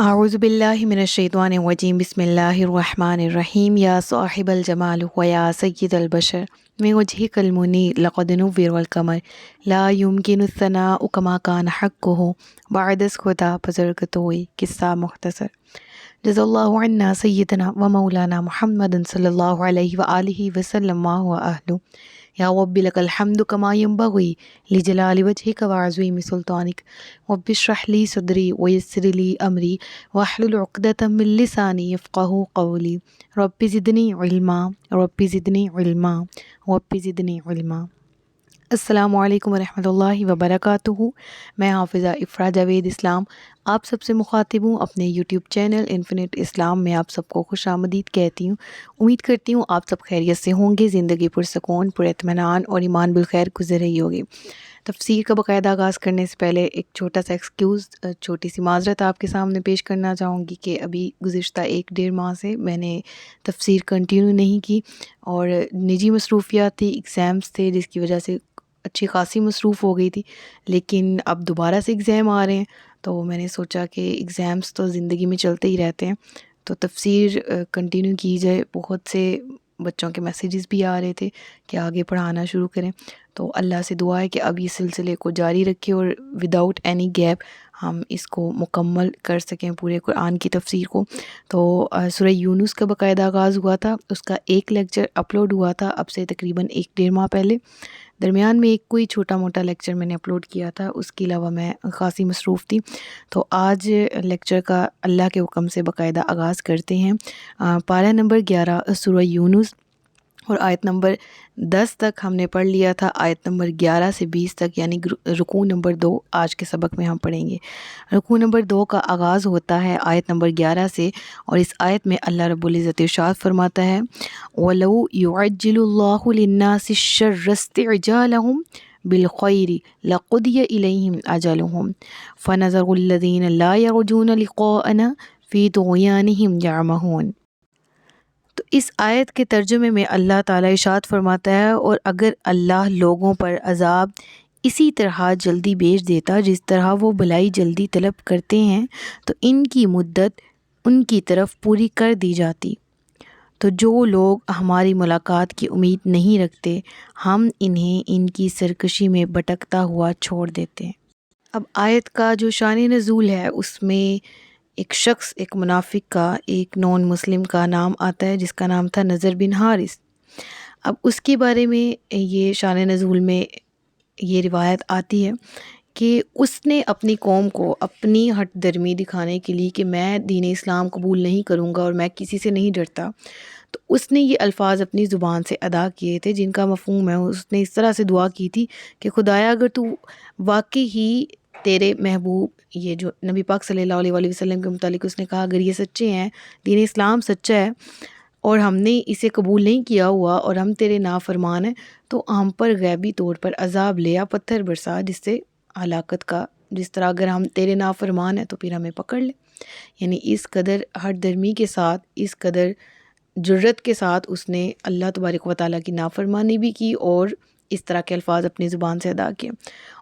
اعوذ باللہ من الشیطان الرجیم بسم اللہ الرحمن الرحیم یا صاحب الجمال و یا سید البشر من وجهک المنیر لقد نور القمر لا يمكن الثناء كما كان حقه بعد از خدا بزرگ توئی قصہ مختصر جزا اللہ عنا سیدنا و مولانا محمد صلی اللہ علیہ وآلہ وسلم ما هو اہلہ یا رب لک الحمد کما ینبغی لجلال وجہک وعظیم سلطانک رب اشرح لی صدری ویسر لی امری واحلل عقدۃ من لسانی یفقہوا قولی رب زدنی علما رب زدنی علما رب زدنی علما۔ السلام علیکم ورحمۃ اللہ وبرکاتہ۔ میں حافظہ افرا جاوید اسلام آپ سب سے مخاطب ہوں۔ اپنے یوٹیوب چینل انفینٹ اسلام میں آپ سب کو خوش آمدید کہتی ہوں۔ امید کرتی ہوں آپ سب خیریت سے ہوں گے، زندگی پرسکون، پر اطمینان اور ایمان بالخیر گزر رہی ہوگی۔ تفسیر کا باقاعدہ آغاز کرنے سے پہلے ایک چھوٹا سا ایکسکیوز، چھوٹی سی معذرت آپ کے سامنے پیش کرنا چاہوں گی کہ ابھی گزشتہ 1-1.5 ماہ سے میں نے تفسیر کنٹینیو نہیں کی، اور نجی مصروفیات تھی، ایگزامس تھے، جس کی وجہ سے اچھی خاصی مصروف ہو گئی تھی۔ لیکن اب دوبارہ سے ایگزام آ رہے ہیں، تو میں نے سوچا کہ ایگزامس تو زندگی میں چلتے ہی رہتے ہیں، تو تفسیر کنٹینیو کی جائے۔ بہت سے بچوں کے میسیجز بھی آ رہے تھے کہ آگے پڑھانا شروع کریں، تو اللہ سے دعا ہے کہ اب اس سلسلے کو جاری رکھے اور وداؤٹ اینی گیپ ہم اس کو مکمل کر سکیں، پورے قرآن کی تفسیر کو۔ تو سورہ یونس کا باقاعدہ آغاز ہوا تھا، اس کا ایک لیکچر اپلوڈ ہوا تھا اب سے تقریباً 1-1.5 ماہ پہلے۔ درمیان میں ایک کوئی چھوٹا موٹا لیکچر میں نے اپلوڈ کیا تھا، اس کے علاوہ میں خاصی مصروف تھی۔ تو آج لیکچر کا اللہ کے حکم سے باقاعدہ آغاز کرتے ہیں۔ پارہ نمبر 11 سورہ یونس، اور آیت نمبر 10 تک ہم نے پڑھ لیا تھا۔ آیت نمبر 11 سے 20 تک یعنی رکوع نمبر 2 آج کے سبق میں ہم پڑھیں گے۔ رکوع نمبر 2 کا آغاز ہوتا ہے آیت نمبر 11 سے، اور اس آیت میں اللہ رب العزت ارشاد فرماتا ہے وَلَوْ يُعَجِّلُ اللَّهُ لِلنَّاسِ الشَّرَّ اسْتِعْجَالَهُم بِالْخَيْرِ لَقُضِيَ إِلَيْهِمْ أَجَلُهُمْ فَنَذَرُ الَّذِينَ لَا يَرْجُونَ لِقَاءَنَا فِي طُغْيَانِهِمْ يَعْمَهُونَ۔ تو اس آیت کے ترجمے میں اللہ تعالیٰ ارشاد فرماتا ہے، اور اگر اللہ لوگوں پر عذاب اسی طرح جلدی بھیج دیتا جس طرح وہ بھلائی جلدی طلب کرتے ہیں، تو ان کی مدت ان کی طرف پوری کر دی جاتی۔ تو جو لوگ ہماری ملاقات کی امید نہیں رکھتے، ہم انہیں ان کی سرکشی میں بھٹکتا ہوا چھوڑ دیتے ہیں۔ اب آیت کا جو شان نزول ہے، اس میں ایک شخص، ایک منافق کا، ایک نان مسلم کا نام آتا ہے جس کا نام تھا نضر بن حارث۔ اب اس کے بارے میں یہ شان نزول میں یہ روایت آتی ہے کہ اس نے اپنی قوم کو اپنی ہٹ درمی دکھانے کے لیے کہ میں دین اسلام قبول نہیں کروں گا اور میں کسی سے نہیں ڈرتا، تو اس نے یہ الفاظ اپنی زبان سے ادا کیے تھے جن کا مفہوم ہے، اس نے اس طرح سے دعا کی تھی کہ خدایا اگر تو واقعی ہی تیرے محبوب، یہ جو نبی پاک صلی اللہ علیہ وآلہ وسلم کے متعلق اس نے کہا، اگر یہ سچے ہیں، دین اسلام سچا ہے اور ہم نے اسے قبول نہیں کیا ہوا اور ہم تیرے نافرمان ہیں، تو ہم پر غیبی طور پر عذاب لیا، پتھر برسا جس سے ہلاکت کا، جس طرح اگر ہم تیرے نافرمان ہیں تو پھر ہمیں پکڑ لے۔ یعنی اس قدر ہٹ درمی کے ساتھ، اس قدر جرت کے ساتھ اس نے اللہ تبارک و تعالیٰ کی نافرمانی بھی کی اور اس طرح کے الفاظ اپنی زبان سے ادا کیے۔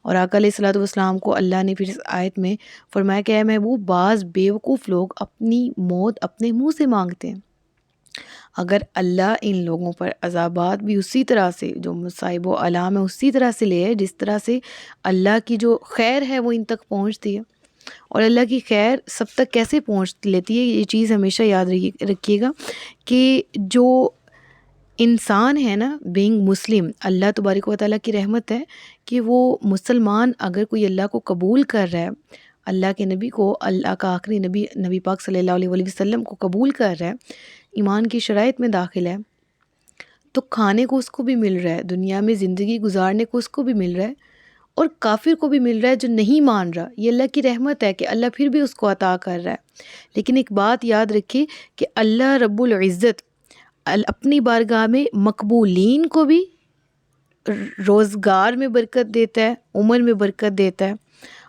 اور آقا علیہ الصلوۃ والسلام کو اللہ نے پھر اس آیت میں فرمایا کہ اے محبوب، بعض بیوقوف لوگ اپنی موت اپنے منہ سے مانگتے ہیں۔ اگر اللہ ان لوگوں پر عذابات بھی اسی طرح سے، جو مصائب و آلام ہے اسی طرح سے لے جس طرح سے اللہ کی جو خیر ہے وہ ان تک پہنچتی ہے، اور اللہ کی خیر سب تک کیسے پہنچ لیتی ہے، یہ چیز ہمیشہ یاد رکھیے گا کہ جو انسان ہے نا، بینگ مسلم، اللہ تبارک و تعالیٰ کی رحمت ہے کہ وہ مسلمان اگر کوئی اللہ کو قبول کر رہا ہے، اللہ کے نبی کو، اللہ کا آخری نبی نبی پاک صلی اللہ علیہ وآلہ وسلم کو قبول کر رہا ہے، ایمان کی شرائط میں داخل ہے، تو کھانے کو اس کو بھی مل رہا ہے، دنیا میں زندگی گزارنے کو اس کو بھی مل رہا ہے، اور کافر کو بھی مل رہا ہے جو نہیں مان رہا۔ یہ اللہ کی رحمت ہے کہ اللہ پھر بھی اس کو عطا کر رہا ہے۔ لیکن ایک بات یاد رکھیے کہ اللہ رب العزت اپنی بارگاہ میں مقبولین کو بھی روزگار میں برکت دیتا ہے، عمر میں برکت دیتا ہے،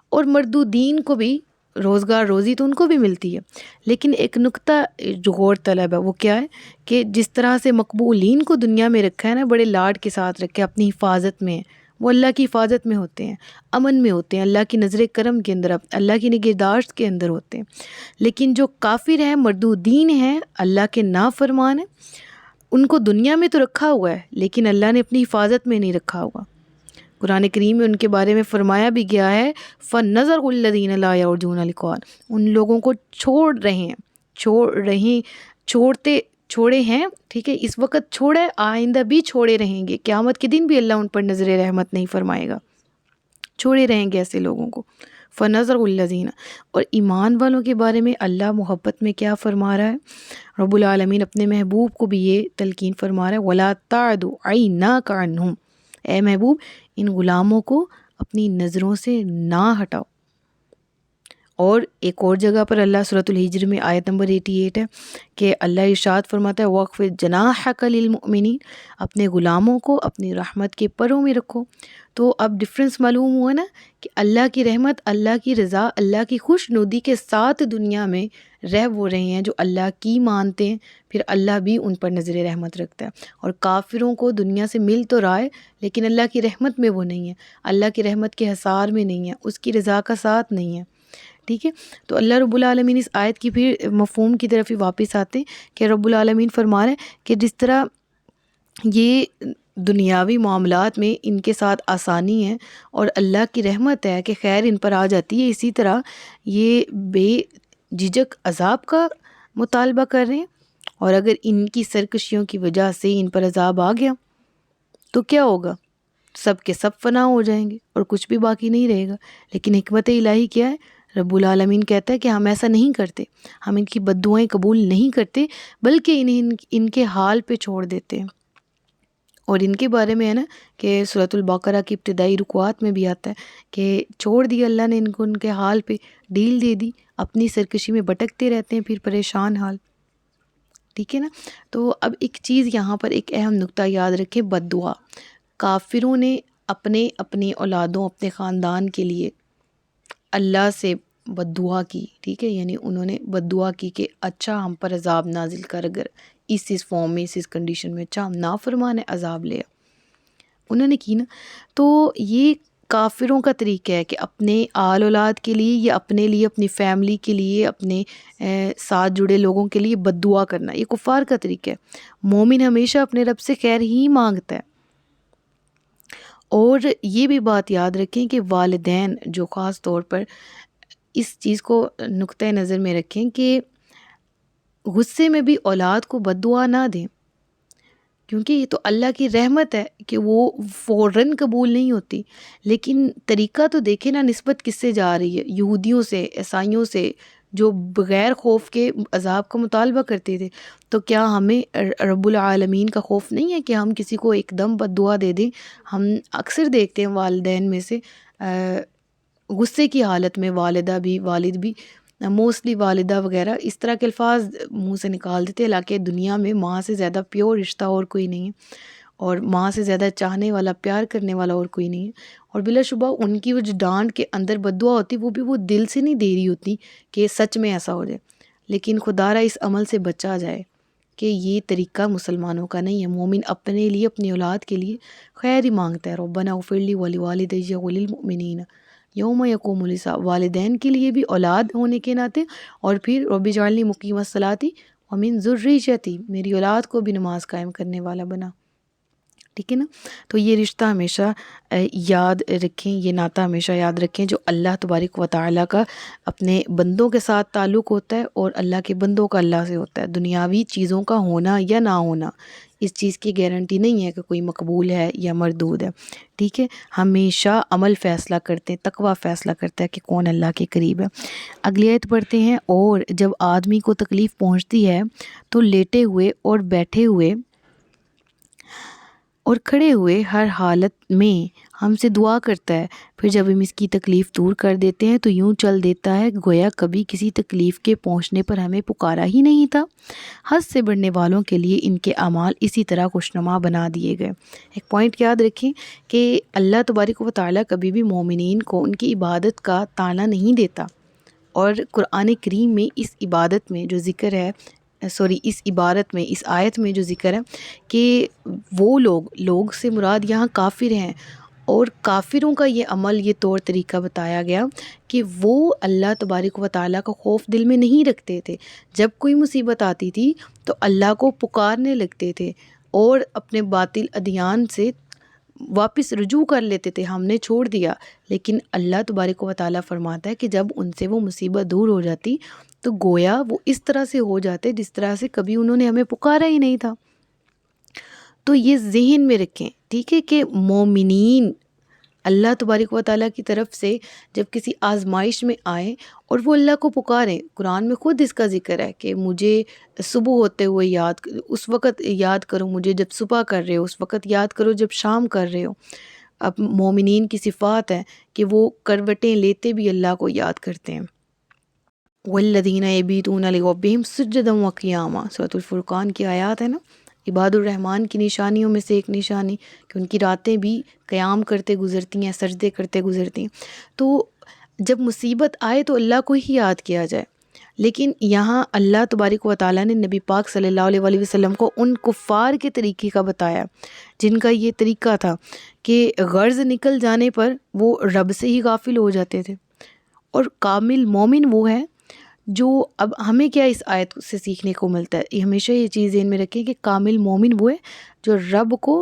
اور مردودین کو بھی روزگار روزی تو ان کو بھی ملتی ہے۔ لیکن ایک نقطہ جو غور طلب ہے وہ کیا ہے کہ جس طرح سے مقبولین کو دنیا میں رکھا ہے نا، بڑے لاڈ کے ساتھ رکھا ہے، اپنی حفاظت میں وہ اللہ کی حفاظت میں ہوتے ہیں، امن میں ہوتے ہیں، اللہ کی نظر کرم کے اندر، اللہ کی نگہداشت کے اندر ہوتے ہیں۔ لیکن جو کافر ہیں، مردودین ہیں، اللہ کے نافرمان ہیں، ان کو دنیا میں تو رکھا ہوا ہے لیکن اللہ نے اپنی حفاظت میں نہیں رکھا ہوا۔ قرآن کریم میں ان کے بارے میں فرمایا بھی گیا ہے فَنَّظَرُ الَّذِينَ لَا يَرْجُونَ لِقَاءَنَا، ان لوگوں کو چھوڑے ہیں، ٹھیک ہے، اس وقت چھوڑے، آئندہ بھی چھوڑے رہیں گے، قیامت کے دن بھی اللہ ان پر نظر رحمت نہیں فرمائے گا، چھوڑے رہیں گے ایسے لوگوں کو۔ فَنَظَرُ الَّذِينَ، اور ایمان والوں کے بارے میں اللہ محبت میں کیا فرما رہا ہے؟ رب العالمین اپنے محبوب کو بھی یہ تلقین فرما رہا ہے وَلَا تَعْدُ عَيْنَاكَ عَنْهُمْ، اے محبوب ان غلاموں کو اپنی نظروں سے نہ ہٹاؤ۔ اور ایک اور جگہ پر اللہ سورۃ الحجر میں آیت نمبر 88 ہے کہ اللہ ارشاد فرماتا ہے وَاخْفِضْ جَنَاحَكَ لِلْمُؤْمِنِينَ، اپنے غلاموں کو اپنی رحمت کے پروں میں رکھو۔ تو اب ڈفرینس معلوم ہوا نا کہ اللہ کی رحمت، اللہ کی رضا، اللہ کی خوش نودی کے ساتھ دنیا میں رہ وہ رہے ہیں جو اللہ کی مانتے ہیں، پھر اللہ بھی ان پر نظر رحمت رکھتا ہے۔ اور کافروں کو دنیا سے مل تو رہا ہے لیکن اللہ کی رحمت میں وہ نہیں ہے، اللہ کی رحمت کے حصار میں نہیں ہے، اس کی رضا کا ساتھ نہیں ہے، ٹھیک ہے۔ تو اللہ رب العالمین اس آیت کی پھر مفہوم کی طرف ہی واپس آتے ہیں کہ رب العالمین فرما رہے ہیں کہ جس طرح یہ دنیاوی معاملات میں ان کے ساتھ آسانی ہے اور اللہ کی رحمت ہے کہ خیر ان پر آ جاتی ہے، اسی طرح یہ بے جھجک عذاب کا مطالبہ کر رہے ہیں، اور اگر ان کی سرکشیوں کی وجہ سے ان پر عذاب آ گیا تو کیا ہوگا؟ سب کے سب فنا ہو جائیں گے اور کچھ بھی باقی نہیں رہے گا۔ لیکن حکمت الہی کیا ہے؟ رب العالمین کہتا ہے کہ ہم ایسا نہیں کرتے، ہم ان کی بد دعائیں قبول نہیں کرتے بلکہ انہیں ان کے حال پہ چھوڑ دیتے ہیں۔ اور ان کے بارے میں ہے نا کہ سورۃ البقرہ کی ابتدائی رکوعات میں بھی آتا ہے کہ چھوڑ دیا اللہ نے ان کو ان کے حال پہ، ڈیل دے دی، اپنی سرکشی میں بھٹکتے رہتے ہیں پھر پریشان حال، ٹھیک ہے نا۔ تو اب ایک چیز یہاں پر ایک اہم نقطہ یاد رکھیں، بد دعا۔ کافروں نے اپنی اولادوں، اپنے خاندان کے لیے اللہ سے بد دعا کی، ٹھیک ہے، یعنی انہوں نے بد دعا کی کہ اچھا ہم پر عذاب نازل کر، اگر اس فارم میں، اس کنڈیشن میں، اچھا ہم نافرمان ہے، عذاب لے، انہوں نے کی نا۔ تو یہ کافروں کا طریقہ ہے کہ اپنے آل اولاد کے لیے یا اپنے لیے، اپنی فیملی کے لیے، اپنے ساتھ جڑے لوگوں کے لیے بد دعا کرنا، یہ کفار کا طریقہ ہے۔ مومن ہمیشہ اپنے رب سے خیر ہی مانگتا ہے۔ اور یہ بھی بات یاد رکھیں کہ والدین جو خاص طور پر اس چیز کو نقطۂ نظر میں رکھیں کہ غصے میں بھی اولاد کو بد دعا نہ دیں، کیونکہ یہ تو اللہ کی رحمت ہے کہ وہ فوراً قبول نہیں ہوتی، لیکن طریقہ تو دیکھیں نا، نسبت کس سے جا رہی ہے؟ یہودیوں سے، عیسائیوں سے، جو بغیر خوف کے عذاب کا مطالبہ کرتے تھے۔ تو کیا ہمیں رب العالمین کا خوف نہیں ہے کہ ہم کسی کو ایک دم بد دعا دے دیں؟ ہم اکثر دیکھتے ہیں والدین میں سے غصے کی حالت میں والدہ بھی، والد بھی، موسٹلی والدہ وغیرہ اس طرح کے الفاظ منہ سے نکال دیتے، حالانکہ دنیا میں ماں سے زیادہ پیور رشتہ اور کوئی نہیں ہے، اور ماں سے زیادہ چاہنے والا، پیار کرنے والا اور کوئی نہیں ہے۔ اور بلا شبہ ان کی وہ جو ڈانٹ کے اندر بد دعا ہوتی، وہ بھی وہ دل سے نہیں دے رہی ہوتی کہ سچ میں ایسا ہو جائے، لیکن خدا را اس عمل سے بچا جائے کہ یہ طریقہ مسلمانوں کا نہیں ہے۔ مومن اپنے لیے، اپنی اولاد کے لیے خیر ہی مانگتا ہے، ربنا اغفر لی ولوالدی وللمؤمنین یوم یقوم الحساب، والدین کے لیے بھی اولاد ہونے کے ناطے، اور پھر رب اجعلنی مقیم الصلاۃ ومن ذریتی، میری اولاد کو بھی نماز قائم کرنے والا بنا، ٹھیک ہے نا۔ تو یہ رشتہ ہمیشہ یاد رکھیں، یہ ناطہ ہمیشہ یاد رکھیں جو اللہ تبارک و تعالیٰ کا اپنے بندوں کے ساتھ تعلق ہوتا ہے اور اللہ کے بندوں کا اللہ سے ہوتا ہے۔ دنیاوی چیزوں کا ہونا یا نہ ہونا اس چیز کی گارنٹی نہیں ہے کہ کوئی مقبول ہے یا مردود ہے، ٹھیک ہے۔ ہمیشہ عمل فیصلہ کرتے ہیں، تقویٰ فیصلہ کرتا ہے کہ کون اللہ کے قریب ہے۔ اگلی آیت پڑھتے ہیں، اور جب آدمی کو تکلیف پہنچتی ہے تو لیٹے ہوئے اور بیٹھے ہوئے اور کھڑے ہوئے ہر حالت میں ہم سے دعا کرتا ہے، پھر جب ہم اس کی تکلیف دور کر دیتے ہیں تو یوں چل دیتا ہے گویا کبھی کسی تکلیف کے پہنچنے پر ہمیں پکارا ہی نہیں تھا۔ حد سے بڑھنے والوں کے لیے ان کے اعمال اسی طرح خوشنما بنا دیے گئے۔ ایک پوائنٹ یاد رکھیں کہ اللہ تبارک و تعالیٰ کبھی بھی مومنین کو ان کی عبادت کا طعنہ نہیں دیتا، اور قرآن کریم میں اس عبادت میں جو ذکر ہے، اس عبارت میں، اس آیت میں جو ذکر ہے کہ وہ لوگ سے مراد یہاں کافر ہیں، اور کافروں کا یہ عمل، یہ طور طریقہ بتایا گیا کہ وہ اللہ تبارک و تعالیٰ کا خوف دل میں نہیں رکھتے تھے۔ جب کوئی مصیبت آتی تھی تو اللہ کو پکارنے لگتے تھے اور اپنے باطل ادیان سے واپس رجوع کر لیتے تھے، ہم نے چھوڑ دیا۔ لیکن اللہ تبارک و تعالیٰ فرماتا ہے کہ جب ان سے وہ مصیبت دور ہو جاتی تو گویا وہ اس طرح سے ہو جاتے جس طرح سے کبھی انہوں نے ہمیں پکارا ہی نہیں تھا۔ تو یہ ذہن میں رکھیں، ٹھیک ہے، کہ مومنین اللہ تبارک و تعالیٰ کی طرف سے جب کسی آزمائش میں آئیں اور وہ اللہ کو پکاریں، قرآن میں خود اس کا ذکر ہے کہ مجھے صبح ہوتے ہوئے اس وقت یاد کرو، مجھے جب صبح کر رہے ہو اس وقت یاد کرو، جب شام کر رہے ہو۔ اب مومنین کی صفات ہے کہ وہ کروٹیں لیتے بھی اللہ کو یاد کرتے ہیں۔ والذین یبیتون لربہم سجدا وقیاما، سورۃ الفرقان کی آیات ہے نا۔ عباد الرحمن کی نشانیوں میں سے ایک نشانی کہ ان کی راتیں بھی قیام کرتے گزرتی ہیں، سجدے کرتے گزرتی ہیں۔ تو جب مصیبت آئے تو اللہ کو ہی یاد کیا جائے، لیکن یہاں اللہ تبارک و تعالیٰ نے نبی پاک صلی اللہ علیہ وآلہ وسلم کو ان کفار کے طریقے کا بتایا جن کا یہ طریقہ تھا کہ غرض نکل جانے پر وہ رب سے ہی غافل ہو جاتے تھے۔ اور کامل مومن وہ ہے جو، اب ہمیں کیا اس آیت سے سیکھنے کو ملتا ہے، یہ ہمیشہ یہ چیز ذہن میں رکھیں کہ کامل مومن وہ ہے جو رب کو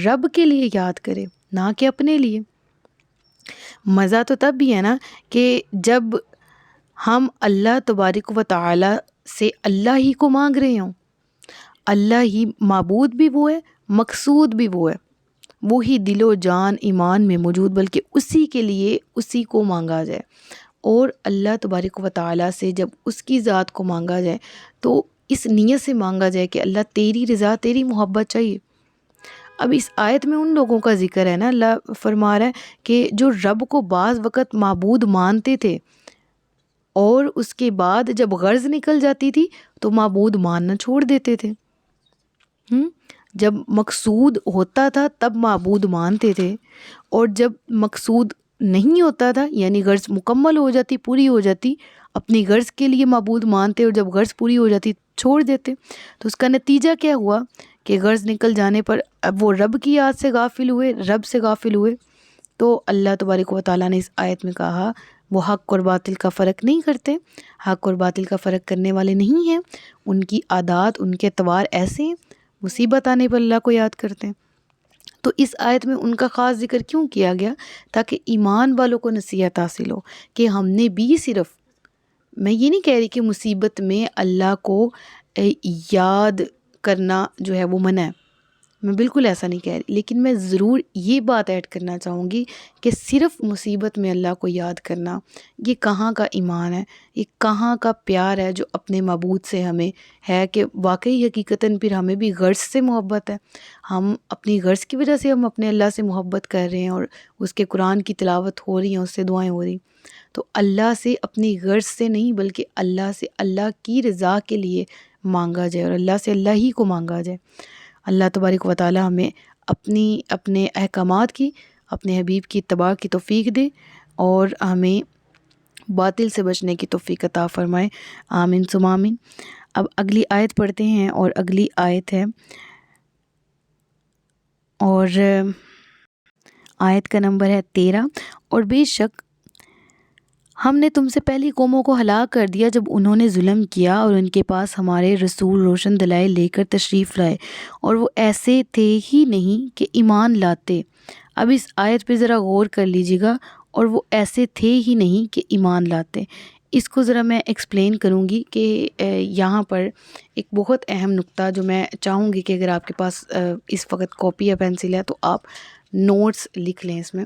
رب کے لیے یاد کرے، نہ کہ اپنے لیے۔ مزہ تو تب بھی ہے نا کہ جب ہم اللہ تبارک و تعالی سے اللہ ہی کو مانگ رہے ہوں۔ اللہ ہی معبود بھی وہ ہے، مقصود بھی وہ ہے، وہی دل و جان ایمان میں موجود، بلکہ اسی کے لیے اسی کو مانگا جائے۔ اور اللہ تبارک و تعالیٰ سے جب اس کی ذات کو مانگا جائے تو اس نیت سے مانگا جائے کہ اللہ تیری رضا، تیری محبت چاہیے۔ اب اس آیت میں ان لوگوں کا ذکر ہے نا، اللہ فرما رہا ہے کہ جو رب کو بعض وقت معبود مانتے تھے اور اس کے بعد جب غرض نکل جاتی تھی تو معبود ماننا چھوڑ دیتے تھے۔ جب مقصود ہوتا تھا تب معبود مانتے تھے، اور جب مقصود نہیں ہوتا تھا یعنی غرض مکمل ہو جاتی، پوری ہو جاتی، اپنی غرض کے لیے معبود مانتے، اور جب غرض پوری ہو جاتی چھوڑ دیتے۔ تو اس کا نتیجہ کیا ہوا کہ غرض نکل جانے پر اب وہ رب کی یاد سے غافل ہوئے، رب سے غافل ہوئے۔ تو اللہ تبارک و تعالیٰ نے اس آیت میں کہا وہ حق اور باطل کا فرق نہیں کرتے، حق اور باطل کا فرق کرنے والے نہیں ہیں، ان کی عادات، ان کے اعتبار ایسے ہیں، مصیبت آنے پر اللہ کو یاد کرتے ہیں۔ تو اس آیت میں ان کا خاص ذکر کیوں کیا گیا؟ تاکہ ایمان والوں کو نصیحت حاصل ہو کہ ہم نے بھی صرف، میں یہ نہیں کہہ رہی کہ مصیبت میں اللہ کو یاد کرنا جو ہے وہ منع ہے، میں بالکل ایسا نہیں کہہ رہی، لیکن میں ضرور یہ بات ایڈ کرنا چاہوں گی کہ صرف مصیبت میں اللہ کو یاد کرنا یہ کہاں کا ایمان ہے، یہ کہاں کا پیار ہے جو اپنے معبود سے ہمیں ہے، کہ واقعی حقیقتاً پھر ہمیں بھی غرض سے محبت ہے، ہم اپنی غرض کی وجہ سے ہم اپنے اللہ سے محبت کر رہے ہیں اور اس کے قرآن کی تلاوت ہو رہی ہیں، اس سے دعائیں ہو رہی، تو اللہ سے اپنی غرض سے نہیں بلکہ اللہ سے اللہ کی رضا کے لیے مانگا جائے، اور اللہ سے اللہ ہی کو مانگا جائے۔ اللہ تبارک و تعالی ہمیں اپنے احکامات کی، اپنے حبیب کی اتباع کی توفیق دے اور ہمیں باطل سے بچنے کی توفیق عطا فرمائے، آمین ثم آمین۔ اب اگلی آیت پڑھتے ہیں، اور اگلی آیت ہے، اور آیت کا نمبر ہے 13۔ اور بے شک ہم نے تم سے پہلی قوموں کو ہلاک کر دیا جب انہوں نے ظلم کیا، اور ان کے پاس ہمارے رسول روشن دلائل لے کر تشریف لائے، اور وہ ایسے تھے ہی نہیں کہ ایمان لاتے۔ اب اس آیت پہ ذرا غور کر لیجیے گا، اور وہ ایسے تھے ہی نہیں کہ ایمان لاتے، اس کو ذرا میں ایکسپلین کروں گی کہ یہاں پر ایک بہت اہم نقطہ جو میں چاہوں گی کہ اگر آپ کے پاس اس وقت کاپی یا پینسل ہے تو آپ نوٹس لکھ لیں اس میں،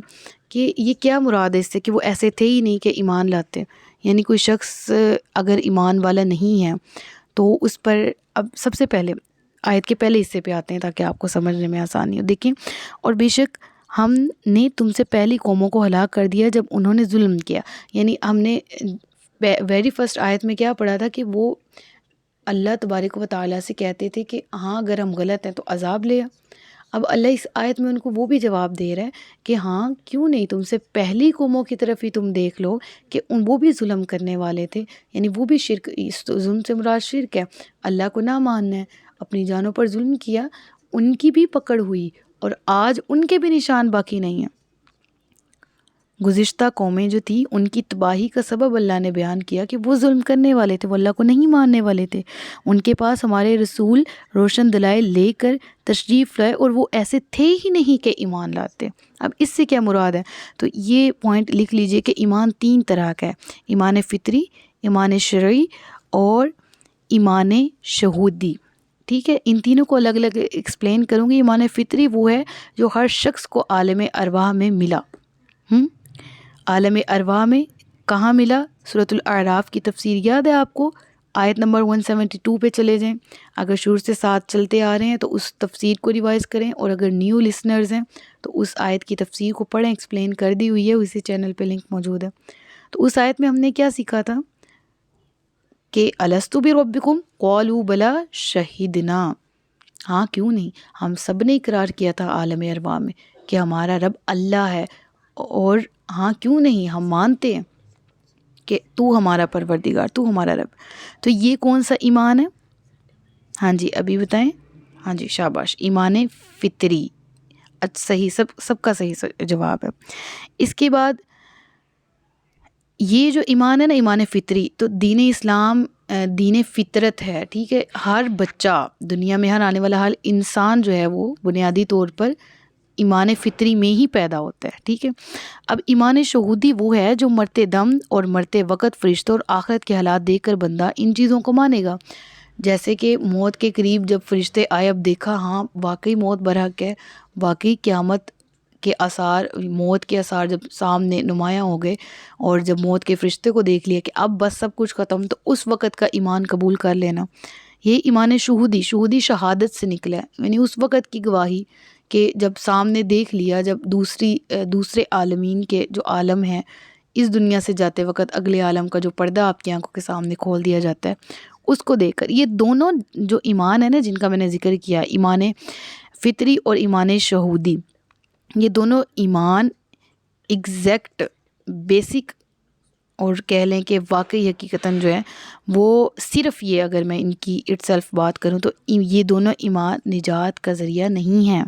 کہ یہ کیا مراد ہے اس سے کہ وہ ایسے تھے ہی نہیں کہ ایمان لاتے۔ یعنی کوئی شخص اگر ایمان والا نہیں ہے تو اس پر، اب سب سے پہلے آیت کے پہلے حصے پہ آتے ہیں تاکہ آپ کو سمجھنے میں آسانی ہو۔ دیکھیں، اور بے شک ہم نے تم سے پہلی قوموں کو ہلاک کر دیا جب انہوں نے ظلم کیا، یعنی ہم نے ویری فرسٹ آیت میں کیا پڑھا تھا کہ وہ اللہ تبارک و تعالیٰ سے کہتے تھے کہ ہاں اگر ہم غلط ہیں تو عذاب لے آ۔ اب اللہ اس آیت میں ان کو وہ بھی جواب دے رہا ہے کہ ہاں کیوں نہیں، تم سے پہلی قوموں کی طرف ہی تم دیکھ لو کہ وہ بھی ظلم کرنے والے تھے، یعنی وہ بھی شرک، اس ظلم سے مراد شرک ہے، اللہ کو نہ ماننا ہے، اپنی جانوں پر ظلم کیا، ان کی بھی پکڑ ہوئی اور آج ان کے بھی نشان باقی نہیں ہیں۔ گزشتہ قومیں جو تھی ان کی تباہی کا سبب اللہ نے بیان کیا کہ وہ ظلم کرنے والے تھے، وہ اللہ کو نہیں ماننے والے تھے۔ ان کے پاس ہمارے رسول روشن دلائل لے کر تشریف لائے اور وہ ایسے تھے ہی نہیں کہ ایمان لاتے۔ اب اس سے کیا مراد ہے؟ تو یہ پوائنٹ لکھ لیجئے کہ ایمان 3 طرح کا ہے: ایمان فطری، ایمان شرعی اور ایمان شہودی۔ ٹھیک ہے، ان تینوں کو الگ الگ ایکسپلین کروں گی۔ ایمان فطری وہ ہے جو ہر شخص کو عالم ارواح میں ملا۔ عالم ارواح میں کہاں ملا؟ سورۃ الاعراف کی تفسیر یاد ہے آپ کو؟ آیت نمبر 172 پہ چلے جائیں۔ اگر شروع سے ساتھ چلتے آ رہے ہیں تو اس تفسیر کو ریوائز کریں، اور اگر نیو لسنرز ہیں تو اس آیت کی تفسیر کو پڑھیں، ایکسپلین کر دی ہوئی ہے، اسی چینل پہ لنک موجود ہے۔ تو اس آیت میں ہم نے کیا سیکھا تھا کہ الست بربکم قالوا بلا شہدنا، ہاں کیوں نہیں، ہم سب نے اقرار کیا تھا عالم ارواح میں کہ ہمارا رب اللہ ہے، اور ہاں کیوں نہیں، ہم مانتے ہیں کہ تو ہمارا پروردگار، تو ہمارا رب۔ تو یہ کون سا ایمان ہے؟ ہاں جی ابھی بتائیں۔ ہاں جی شاباش، ایمان فطری۔ صحیح، سب کا صحیح جواب ہے۔ اس کے بعد یہ جو ایمان ہے نا، ایمان فطری، تو دین اسلام دین فطرت ہے، ٹھیک ہے۔ ہر بچہ، دنیا میں ہر آنے والا ہر انسان جو ہے وہ بنیادی طور پر ایمان فطری میں ہی پیدا ہوتا ہے، ٹھیک ہے۔ اب ایمان شہودی وہ ہے جو مرتے دم اور مرتے وقت فرشتوں اور آخرت کے حالات دیکھ کر بندہ ان چیزوں کو مانے گا۔ جیسے کہ موت کے قریب جب فرشتے آئے، اب دیکھا ہاں واقعی موت برحق ہے، واقعی قیامت کے آثار، موت کے آثار جب سامنے نمایاں ہو گئے، اور جب موت کے فرشتے کو دیکھ لیا کہ اب بس سب کچھ ختم، تو اس وقت کا ایمان قبول کر لینا، یہ ایمان شہودی شہادت سے نکلا ہے، یعنی اس وقت کی گواہی کہ جب سامنے دیکھ لیا، جب دوسرے عالمین کے جو عالم ہیں، اس دنیا سے جاتے وقت اگلے عالم کا جو پردہ آپ کی آنکھوں کے سامنے کھول دیا جاتا ہے، اس کو دیکھ کر، یہ دونوں جو ایمان ہے نا جن کا میں نے ذکر کیا، ایمان فطری اور ایمان شہودی، یہ دونوں ایمان ایگزیکٹ بیسک، اور کہہ لیں کہ واقعی حقیقتاً جو ہے وہ صرف یہ، اگر میں ان کی اٹ سیلف بات کروں تو یہ دونوں ایمان نجات کا ذریعہ نہیں ہیں،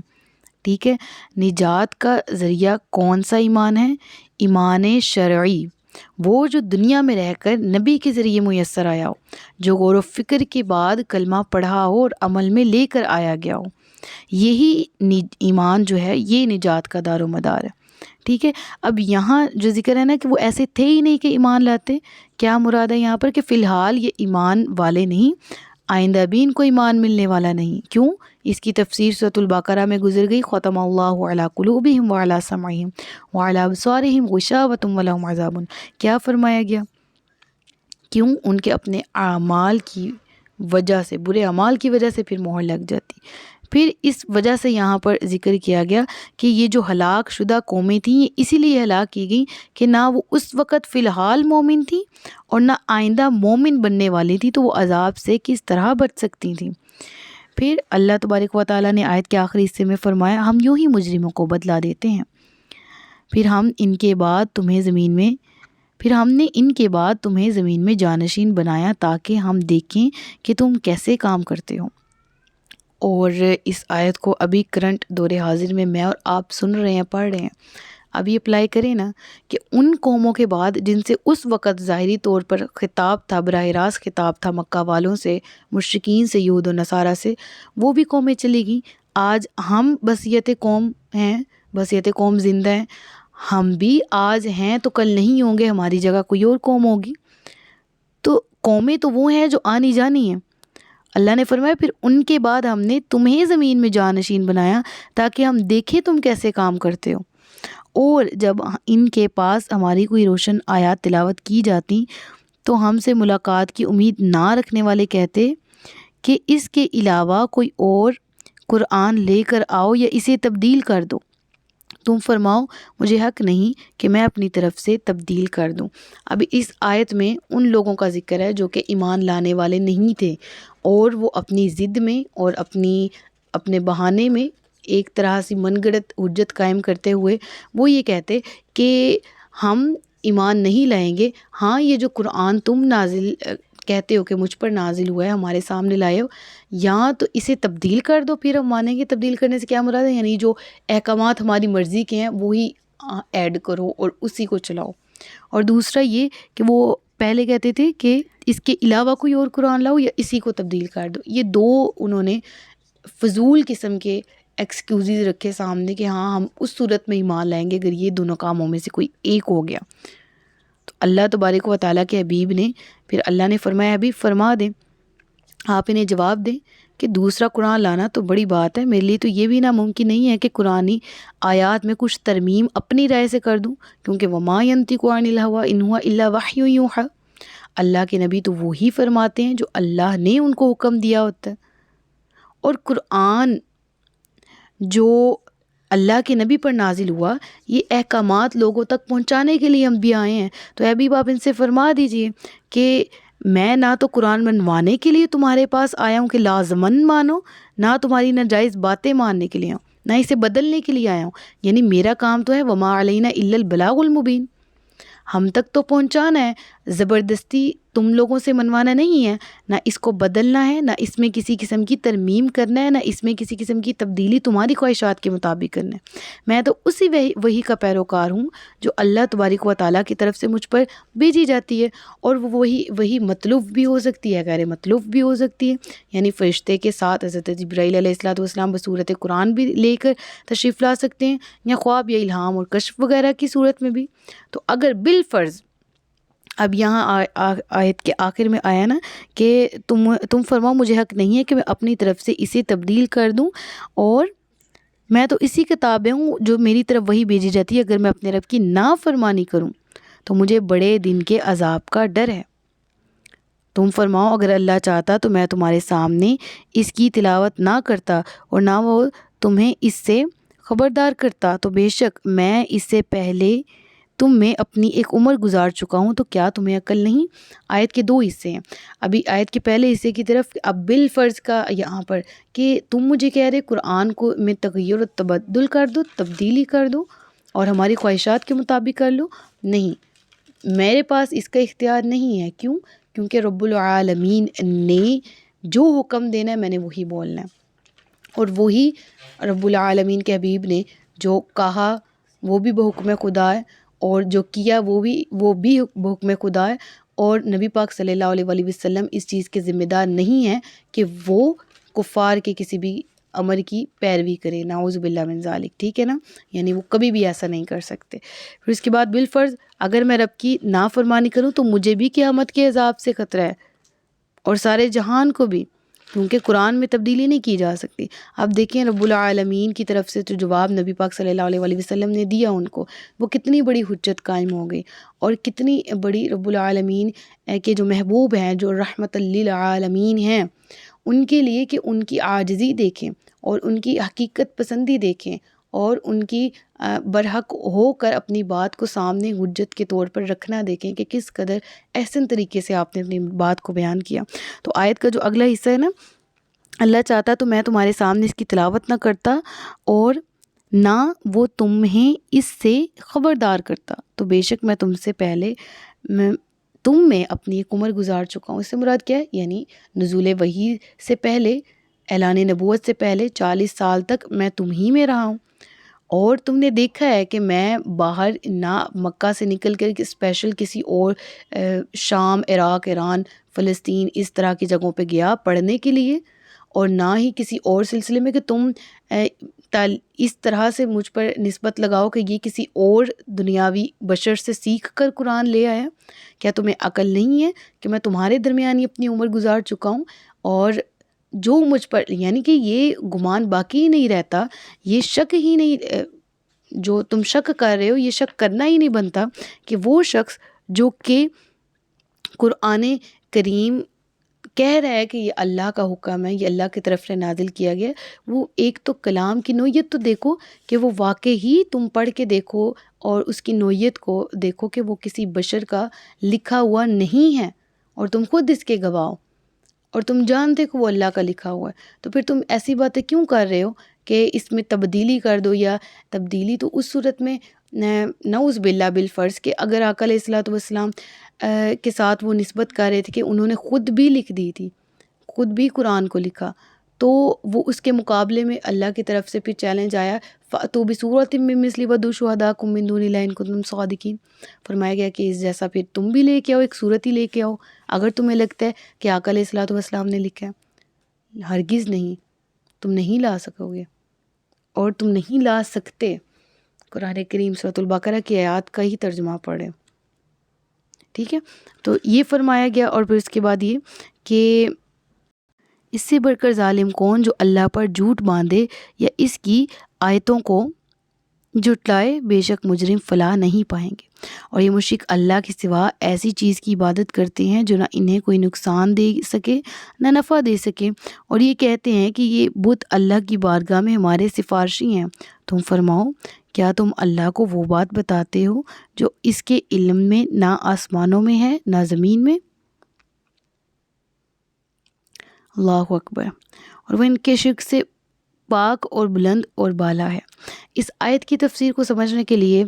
ٹھیک ہے۔ نجات کا ذریعہ کون سا ایمان ہے؟ ایمان شرعی، وہ جو دنیا میں رہ کر نبی کے ذریعے میسر آیا ہو، جو غور و فکر کے بعد کلمہ پڑھا ہو اور عمل میں لے کر آیا گیا ہو، یہی ایمان جو ہے یہ نجات کا دار و مدار ہے، ٹھیک ہے۔ اب یہاں جو ذکر ہے نا کہ وہ ایسے تھے ہی نہیں کہ ایمان لاتے، کیا مراد ہے یہاں پر؟ کہ فی الحال یہ ایمان والے نہیں، آئندہ بھی ان کو ایمان ملنے والا نہیں۔ کیوں؟ اس کی تفسیر سورۃ البقرہ میں گزر گئی، ختم اللہ علی قلوبہم وعلی سمعہم وعلی ابصارہم غشاوۃ ولہم عذاب۔ کیا فرمایا گیا؟ کیوں؟ ان کے اپنے اعمال کی وجہ سے، برے اعمال کی وجہ سے پھر مہر لگ جاتی۔ پھر اس وجہ سے یہاں پر ذکر کیا گیا کہ یہ جو ہلاک شدہ قومیں تھیں یہ اسی لیے ہلاک کی گئیں کہ نہ وہ اس وقت فی الحال مومن تھیں اور نہ آئندہ مومن بننے والی تھی، تو وہ عذاب سے کس طرح بچ سکتی تھیں۔ پھر اللہ تبارک و تعالیٰ نے آیت کے آخری حصے میں فرمایا، ہم یوں ہی مجرموں کو بدلا دیتے ہیں، پھر ہم نے ان کے بعد تمہیں زمین میں جانشین بنایا تاکہ ہم دیکھیں کہ تم کیسے کام کرتے ہو۔ اور اس آیت کو ابھی کرنٹ دور حاضر میں میں اور آپ سن رہے ہیں، پڑھ رہے ہیں، ابھی اپلائی کریں نا، کہ ان قوموں کے بعد جن سے اس وقت ظاہری طور پر خطاب تھا، براہ راست خطاب تھا مکہ والوں سے، مشرکین سے، یہود و نصارہ سے، وہ بھی قومیں چلی گئیں۔ آج ہم بقیت قوم ہیں، بقیت قوم زندہ ہیں، ہم بھی آج ہیں تو کل نہیں ہوں گے، ہماری جگہ کوئی اور قوم ہوگی۔ تو قومیں تو وہ ہیں جو آنی جانی ہیں۔ اللہ نے فرمایا پھر ان کے بعد ہم نے تمہیں زمین میں جانشین بنایا تاکہ ہم دیکھیں تم کیسے کام کرتے ہو، اور جب ان کے پاس ہماری کوئی روشن آیات تلاوت کی جاتی تو ہم سے ملاقات کی امید نہ رکھنے والے کہتے کہ اس کے علاوہ کوئی اور قرآن لے کر آؤ یا اسے تبدیل کر دو۔ تم فرماؤ مجھے حق نہیں کہ میں اپنی طرف سے تبدیل کر دوں۔ اب اس آیت میں ان لوگوں کا ذکر ہے جو کہ ایمان لانے والے نہیں تھے، اور وہ اپنی ضد میں اور اپنے بہانے میں ایک طرح سے من گڑت حجت قائم کرتے ہوئے وہ یہ کہتے کہ ہم ایمان نہیں لائیں گے، ہاں یہ جو قرآن تم نازل کہتے ہو کہ مجھ پر نازل ہوا ہے، ہمارے سامنے لائے ہو، یا تو اسے تبدیل کر دو پھر ہم مانیں گے۔ تبدیل کرنے سے کیا مراد ہے؟ یعنی جو احکامات ہماری مرضی کے ہیں وہی ایڈ کرو اور اسی کو چلاؤ. اور دوسرا یہ کہ وہ پہلے کہتے تھے کہ اس کے علاوہ کوئی اور قرآن لاؤ یا اسی کو تبدیل کر دو. یہ دو انہوں نے فضول قسم کے ایکسکیوزز رکھے سامنے کہ ہاں ہم اس صورت میں ایمان لائیں گے اگر یہ دونوں کاموں میں سے کوئی ایک ہو گیا. تو اللہ تبارک و تعالیٰ کے حبیب نے پھر اللہ نے فرمایا حبیب فرما دیں، آپ انہیں جواب دیں کہ دوسرا قرآن لانا تو بڑی بات ہے، میرے لیے تو یہ بھی ناممکن نہیں ہے کہ قرآنی آیات میں کچھ ترمیم اپنی رائے سے کر دوں، کیونکہ وما ینطق عن الہویٰ ان ہوا الا وحی یوحیٰ، اللہ کے نبی تو وہی فرماتے ہیں جو اللہ نے ان کو حکم دیا ہوتا ہے. اور قرآن جو اللہ کے نبی پر نازل ہوا یہ احکامات لوگوں تک پہنچانے کے لیے انبیاء آئے ہیں. تو اے حبیب آپ ان سے فرما دیجئے کہ میں نہ تو قرآن منوانے کے لیے تمہارے پاس آیا ہوں کہ لازمن مانو، نہ تمہاری ناجائز باتیں ماننے کے لیے آؤں، نہ اسے بدلنے کے لیے آیا ہوں. یعنی میرا کام تو ہے وما علینا الا البلاغ المبین، ہم تک تو پہنچانا ہے، زبردستی تم لوگوں سے منوانا نہیں ہے، نہ اس کو بدلنا ہے، نہ اس میں کسی قسم کی ترمیم کرنا ہے، نہ اس میں کسی قسم کی تبدیلی تمہاری خواہشات کے مطابق کرنا ہے. میں تو اسی وہی کا پیروکار ہوں جو اللہ تبارک و تعالیٰ کی طرف سے مجھ پر بھیجی جاتی ہے، اور وہ وہی مطلوب بھی ہو سکتی ہے، غیر مطلوب بھی ہو سکتی ہے. یعنی فرشتے کے ساتھ حضرت جبرائیل علیہ السلام بصورت قرآن بھی لے کر تشریف لا سکتے ہیں، یا خواب یا الہام اور کشف وغیرہ کی صورت میں بھی. تو اگر بالفرض اب یہاں آیت کے آخر میں آیا نا کہ تم فرماؤ مجھے حق نہیں ہے کہ میں اپنی طرف سے اسے تبدیل کر دوں، اور میں تو اسی کتاب ہوں جو میری طرف وہی بھیجی جاتی ہے، اگر میں اپنے رب کی نافرمانی کروں تو مجھے بڑے دن کے عذاب کا ڈر ہے. تم فرماؤ اگر اللہ چاہتا تو میں تمہارے سامنے اس کی تلاوت نہ کرتا اور نہ وہ تمہیں اس سے خبردار کرتا، تو بے شک میں اس سے پہلے تم میں اپنی ایک عمر گزار چکا ہوں، تو کیا تمہیں عقل نہیں. آیت کے دو حصے ہیں. ابھی آیت کے پہلے حصے کی طرف اب بالفرض کا یہاں پر کہ تم مجھے کہہ رہے قرآن کو میں تغیر و تبدل کر دو، تبدیلی کر دو اور ہماری خواہشات کے مطابق کر لو. نہیں، میرے پاس اس کا اختیار نہیں ہے. کیوں؟ کیونکہ رب العالمین نے جو حکم دینا ہے میں نے وہی بولنا ہے، اور وہی رب العالمین کے حبیب نے جو کہا وہ بھی بحکم خدا ہے، اور جو کیا وہ بھی بحکم خدا ہے. اور نبی پاک صلی اللہ علیہ وآلہ وسلم اس چیز کے ذمہ دار نہیں ہیں کہ وہ کفار کے کسی بھی امر کی پیروی کرے، نعوذ باللہ من ذالک. ٹھیک ہے نا، یعنی وہ کبھی بھی ایسا نہیں کر سکتے. پھر اس کے بعد بالفرض اگر میں رب کی نافرمانی کروں تو مجھے بھی قیامت کے عذاب سے خطرہ ہے، اور سارے جہان کو بھی، کیونکہ قرآن میں تبدیلی نہیں کی جا سکتی. اب دیکھیں رب العالمین کی طرف سے جو جواب نبی پاک صلی اللہ علیہ وآلہ وسلم نے دیا ان کو، وہ کتنی بڑی حجت قائم ہو گئی، اور کتنی بڑی رب العالمین کے جو محبوب ہیں، جو رحمت للعالمین ہیں، ان کے لیے کہ ان کی عاجزی دیکھیں اور ان کی حقیقت پسندی دیکھیں، اور ان کی برحق ہو کر اپنی بات کو سامنے حجت کے طور پر رکھنا دیکھیں کہ کس قدر احسن طریقے سے آپ نے اپنی بات کو بیان کیا. تو آیت کا جو اگلا حصہ ہے نا، اللہ چاہتا تو میں تمہارے سامنے اس کی تلاوت نہ کرتا اور نہ وہ تمہیں اس سے خبردار کرتا، تو بے شک میں تم سے پہلے تم میں اپنی ایک عمر گزار چکا ہوں. اس سے مراد کیا ہے؟ یعنی نزول وحی سے پہلے، اعلان نبوت سے پہلے 40 سال تک میں تم ہی میں رہا ہوں، اور تم نے دیکھا ہے کہ میں باہر نہ مکہ سے نکل کر اسپیشل کسی اور شام، عراق، ایران، فلسطین اس طرح کی جگہوں پہ گیا پڑھنے کے لیے، اور نہ ہی کسی اور سلسلے میں کہ تم اس طرح سے مجھ پر نسبت لگاؤ کہ یہ کسی اور دنیاوی بشر سے سیکھ کر قرآن لے آیا. کیا تمہیں عقل نہیں ہے کہ میں تمہارے درمیان ہی اپنی عمر گزار چکا ہوں، اور جو مجھ پر، یعنی کہ یہ گمان باقی ہی نہیں رہتا، یہ شک ہی نہیں، جو تم شک کر رہے ہو یہ شک کرنا ہی نہیں بنتا کہ وہ شخص جو کہ قرآن کریم کہہ رہا ہے کہ یہ اللہ کا حکم ہے، یہ اللہ کی طرف سے نازل کیا گیا، وہ ایک تو کلام کی نوعیت تو دیکھو کہ وہ واقع ہی تم پڑھ کے دیکھو، اور اس کی نوعیت کو دیکھو کہ وہ کسی بشر کا لکھا ہوا نہیں ہے، اور تم خود اس کے گواہ ہو، اور تم جانتے کہ وہ اللہ کا لکھا ہوا ہے. تو پھر تم ایسی باتیں کیوں کر رہے ہو کہ اس میں تبدیلی کر دو؟ یا تبدیلی تو اس صورت میں نعوذ باللہ بالفرض کہ اگر آقا علیہ الصلوۃ والسلام کے ساتھ وہ نسبت کر رہے تھے کہ انہوں نے خود بھی لکھ دی تھی، خود بھی قرآن کو لکھا، تو وہ اس کے مقابلے میں اللہ کی طرف سے پھر چیلنج آیا، فَأْتُوا بِسُورَةٍ مِّن مِّثْلِهِ وَادْعُوا شُهَدَاءَكُم مِّن دُونِ اللَّهِ إِن كُنتُمْ صَادِقِينَ۔ فرمایا گیا کہ اس جیسا پھر تم بھی لے کے آؤ، ایک صورت ہی لے کے آؤ اگر تمہیں لگتا ہے کہ آقا علیہ الصلوۃ والسلام نے لکھا ہے۔ ہرگز نہیں، تم نہیں لا سکو گے اور تم نہیں لا سکتے۔ قرآن کریم سورۃ البقرہ کی آیات کا ہی ترجمہ پڑھیں، ٹھیک ہے۔ تو یہ فرمایا گیا، اور پھر اس کے بعد یہ کہ اس سے بڑھ کر ظالم کون جو اللہ پر جھوٹ باندھے یا اس کی آیتوں کو جھٹلائے، بے شک مجرم فلاح نہیں پائیں گے۔ اور یہ مشرک اللہ کے سوا ایسی چیز کی عبادت کرتے ہیں جو نہ انہیں کوئی نقصان دے سکے نہ نفع دے سکے، اور یہ کہتے ہیں کہ یہ بت اللہ کی بارگاہ میں ہمارے سفارشی ہیں۔ تم فرماؤ، کیا تم اللہ کو وہ بات بتاتے ہو جو اس کے علم میں نہ آسمانوں میں ہے نہ زمین میں؟ اللہ اکبر۔ اور وہ ان کے شرک سے پاک اور بلند اور بالا ہے۔ اس آیت کی تفسیر کو سمجھنے کے لیے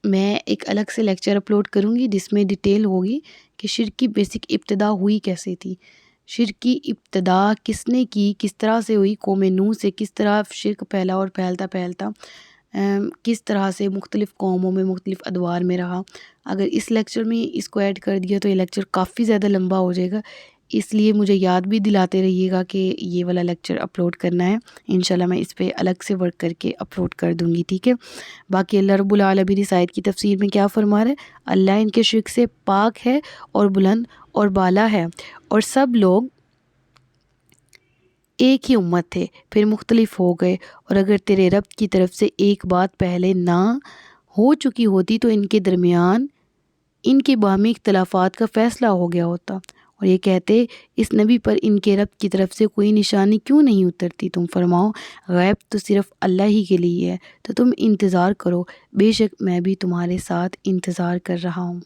میں ایک الگ سے لیکچر اپلوڈ کروں گی جس میں ڈیٹیل ہوگی کہ شرک کی بیسک ابتدا ہوئی کیسے تھی، شرک کی ابتدا کس نے کی، کس طرح سے ہوئی، قوم نوح سے کس طرح شرک پھیلا اور پھیلتا پھیلتا کس طرح سے مختلف قوموں میں مختلف ادوار میں رہا۔ اگر اس لیکچر میں اس کو ایڈ کر دیا تو یہ لیکچر کافی زیادہ لمبا ہو جائے گا، اس لیے مجھے یاد بھی دلاتے رہیے گا کہ یہ والا لیکچر اپلوڈ کرنا ہے۔ انشاءاللہ میں اس پہ الگ سے ورک کر کے اپلوڈ کر دوں گی، ٹھیک ہے۔ باقی اللہ رب العالمین اس آیت کی تفسیر میں کیا فرما رہا ہے؟ اللہ ان کے شرک سے پاک ہے اور بلند اور بالا ہے، اور سب لوگ ایک ہی امت تھے، پھر مختلف ہو گئے، اور اگر تیرے رب کی طرف سے ایک بات پہلے نہ ہو چکی ہوتی تو ان کے درمیان ان کے باہمی اختلافات کا فیصلہ ہو گیا ہوتا۔ اور یہ کہتے، اس نبی پر ان کے رب کی طرف سے کوئی نشانی کیوں نہیں اترتی؟ تم فرماؤ، غیب تو صرف اللہ ہی کے لیے ہے، تو تم انتظار کرو، بے شک میں بھی تمہارے ساتھ انتظار کر رہا ہوں۔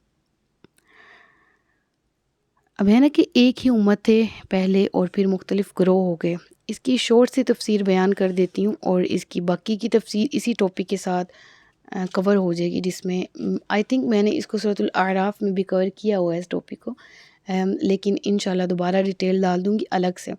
اب ہے نا کہ ایک ہی امت تھے پہلے اور پھر مختلف گروہ ہو گئے۔ اس کی شارٹ سی تفسیر بیان کر دیتی ہوں، اور اس کی باقی کی تفسیر اسی ٹاپک کے ساتھ کور ہو جائے گی، جس میں آئی تھنک میں نے اس کو سورۃ الاعراف میں بھی کور کیا ہوا ہے اس ٹاپک کو، لیکن انشاءاللہ دوبارہ ڈیٹیل ڈال دوں گی الگ سے۔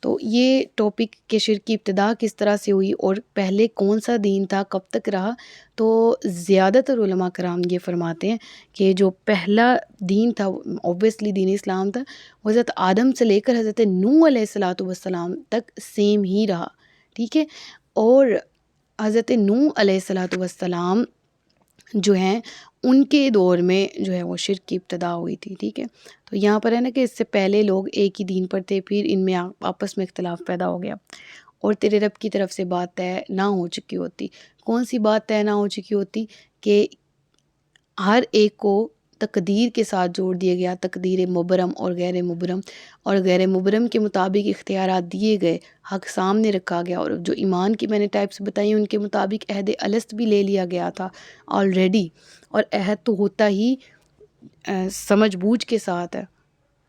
تو یہ ٹاپک کہ شرک کی ابتدا کس طرح سے ہوئی اور پہلے کون سا دین تھا، کب تک رہا، تو زیادہ تر علماء کرام یہ فرماتے ہیں کہ جو پہلا دین تھا اوبویسلی دین اسلام تھا، وہ حضرت آدم سے لے کر حضرت نوح علیہ الصلوۃ والسلام تک سیم ہی رہا، ٹھیک ہے۔ اور حضرت نوح علیہ الصلوۃ والسلام جو ہیں ان کے دور میں جو ہے وہ شرک کی ابتدا ہوئی تھی، ٹھیک ہے۔ تو یہاں پر ہے نا کہ اس سے پہلے لوگ ایک ہی دین پر تھے، پھر ان میں آپس میں اختلاف پیدا ہو گیا، اور تیرے رب کی طرف سے بات طے نہ ہو چکی ہوتی۔ کون سی بات طے نہ ہو چکی ہوتی؟ کہ ہر ایک کو تقدیر کے ساتھ جوڑ دیا گیا، تقدیر مبرم اور غیر مبرم، اور غیر مبرم کے مطابق اختیارات دیے گئے، حق سامنے رکھا گیا، اور جو ایمان کی میں نے ٹائپس بتائی ان کے مطابق عہد الست بھی لے لیا گیا تھا آلریڈی، اور عہد تو ہوتا ہی سمجھ بوجھ کے ساتھ ہے،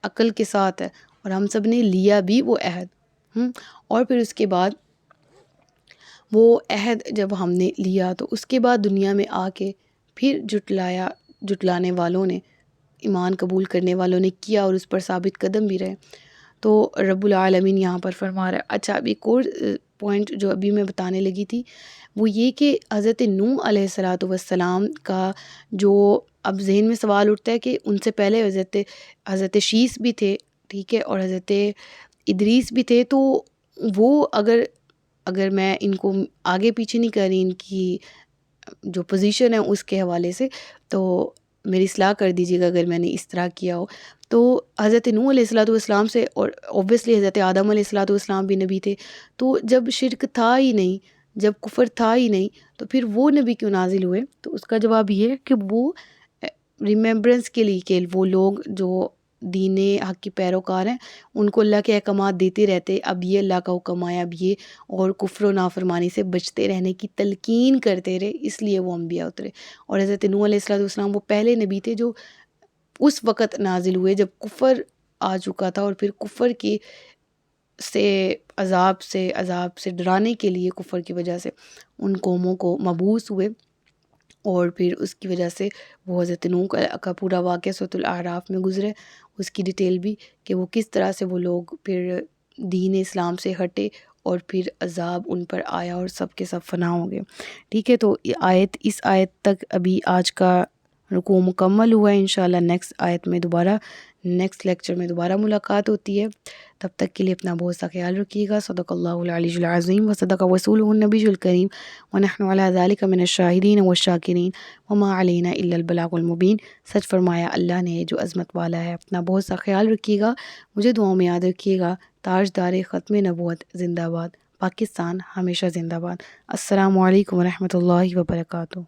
عقل کے ساتھ ہے، اور ہم سب نے لیا بھی وہ عہد، اور پھر اس کے بعد وہ عہد جب ہم نے لیا تو اس کے بعد دنیا میں آ کے پھر جھٹلانے والوں نے، ایمان قبول کرنے والوں نے کیا اور اس پر ثابت قدم بھی رہے۔ تو رب العالمین یہاں پر فرما رہا ہے۔ اچھا، اب ایک اور پوائنٹ جو ابھی میں بتانے لگی تھی وہ یہ کہ حضرت نوح علیہ الصلوۃ والسلام کا جو اب ذہن میں سوال اٹھتا ہے کہ ان سے پہلے حضرت شیس بھی تھے، ٹھیک ہے، اور حضرت ادریس بھی تھے، تو وہ اگر میں ان کو آگے پیچھے نہیں کر رہی ان کی جو پوزیشن ہے اس کے حوالے سے، تو میری اصلاح کر دیجیے گا اگر میں نے اس طرح کیا ہو۔ تو حضرت نوح علیہ الصلوۃ والسلام سے، اور اوبویسلی حضرت آدم علیہ الصلوۃ والسلام بھی نبی تھے، تو جب شرک تھا ہی نہیں، جب کفر تھا ہی نہیں، تو پھر وہ نبی کیوں نازل ہوئے؟ تو اس کا جواب یہ ہے کہ وہ ریمیمبرنس کے لیے کہ وہ لوگ جو دین حق کی پیروکار ہیں ان کو اللہ کے احکامات دیتے رہتے، اب یہ اللہ کا حکم آیا، اب یہ، اور کفر و نافرمانی سے بچتے رہنے کی تلقین کرتے رہے، اس لیے وہ انبیاء اترے۔ اور حضرت نوح علیہ الصلوۃ والسلام وہ پہلے نبی تھے جو اس وقت نازل ہوئے جب کفر آ چکا تھا، اور پھر کفر کی عذاب سے ڈرانے کے لیے کفر کی وجہ سے ان قوموں کو مبعوث ہوئے، اور پھر اس کی وجہ سے وہ حضرت نوح کا پورا واقعہ سورۃ الاعراف میں گزرے، اس کی ڈیٹیل بھی کہ وہ کس طرح سے وہ لوگ پھر دین اسلام سے ہٹے اور پھر عذاب ان پر آیا اور سب کے سب فنا ہو گئے. ٹھیک ہے، تو اس آیت تک ابھی آج کا رکوع مکمل ہوا ہے. انشاءاللہ نیکسٹ لیکچر میں دوبارہ ملاقات ہوتی ہے. تب تک کے لیے اپنا بہت سا خیال رکھیے گا. صدق اللہ العلی العظیم و صدق رسولہ النبی الکریم ونحن علی ذلک من الشاہدین والشاکرین وما علینا الا البلاغ المبین. سچ فرمایا اللہ نے جو عظمت والا ہے. اپنا بہت سا خیال رکھیے گا. مجھے دعاؤں میں یاد رکھیے گا. تاجدار ختم نبوت زندہ باد. پاکستان ہمیشہ زندہ باد. السلام علیکم ورحمۃ اللہ وبرکاتہ.